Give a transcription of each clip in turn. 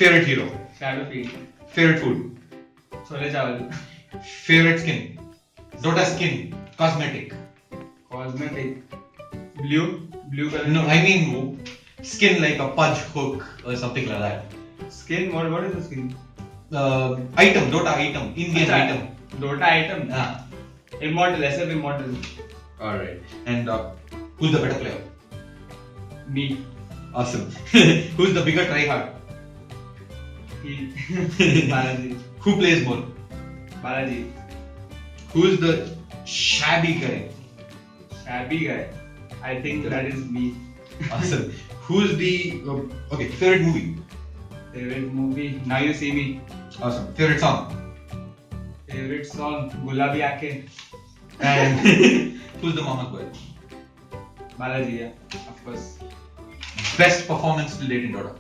Favorite hero. Shadowfield. Favorite food. Chole chawal. Favorite skin. Dota skin. Cosmetic. Cosmetic. Blue color. No, I mean skin like a punch hook or something like that. Skin. What is the skin? Item. Dota item. Indian Acha, item. Dota item. Ah. Immortal. SF Immortal. Alright. And who's the better player? Me. Awesome. Who's the bigger tryhard? He. Balaji. Who plays more? Balaji. Who's the shabby guy? Shabby guy. I think that is me. Awesome. Who's the okay? Favorite movie? Favorite movie. Now You See Me. Awesome. Favorite song? Favorite song. Gulabi Aankhein. And who's the mama's boy? Balaji. Yeah. Of course. Best performance to date in Dota?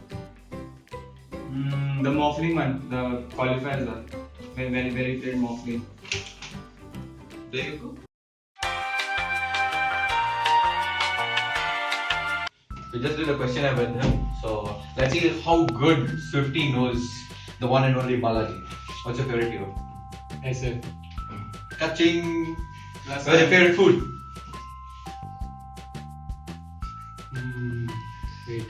The Morphling one. The qualifiers one. Very played Morphling. There you go. We just did a questionnaire with him. So let's see how good Swifty knows the one and only Balaji. What's your favorite hero? SF. Kaching. Last What's your one. favorite food? Wait.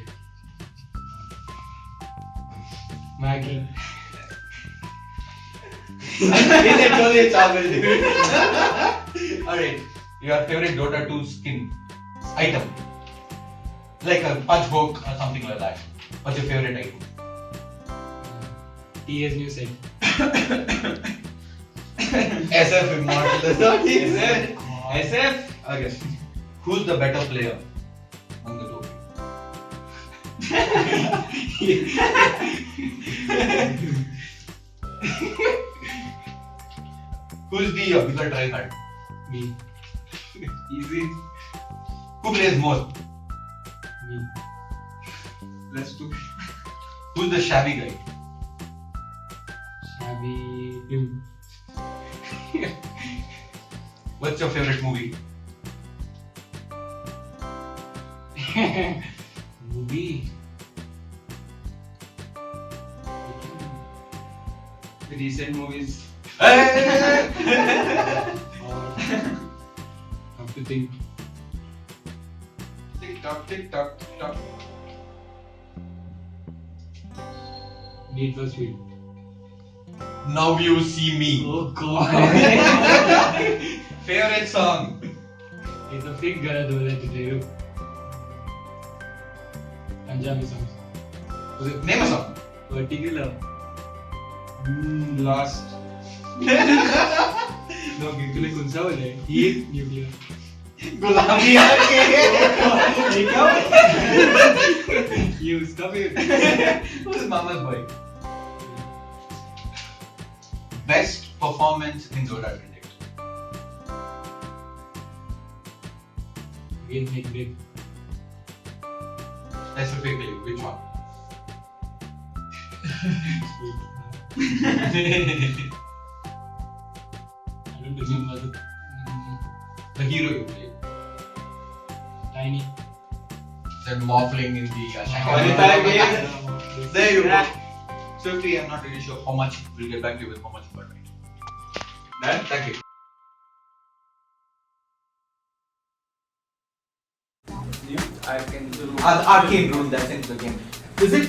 Maggie. Alright. Your favorite Dota 2 skin item? Like a punch hook or something like that. What's your favorite item? TS new set. SF Immortal. SF. SF. Okay. Who's the better player among the two? Who's the bigger tryhard? Me. Easy. Who plays more? Me. Let's do. Who's the shabby guy? Shabby. Him. What's your favorite movie? Movie. Recent movies. Have to think. Tick tock, tick tock, tick tock. Need for Speed. Now you see me. Oh God. Favorite song? It's a big gala though that you do. Punjabi songs. Name a song. Particular. Lost. No, nuclear कौन सा वाला है? ये nuclear. गुलामी आके. ये क्या? ये उसका भी. Who's Mama's boy? Best performance in Dota Predict. Again, make big. Specifically, which one? I don't remember The hero you play. Tiny. That morphling in the Qualifier game. There you go. Swifty, I'm not really sure how much. We'll get back to you with how much you got right. Done? Thank you. I can do. Arcane rule that's in the game. Is it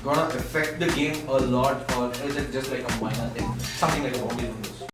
gonna affect the game a lot, or is it just like a minor thing? Something like a hobby rule?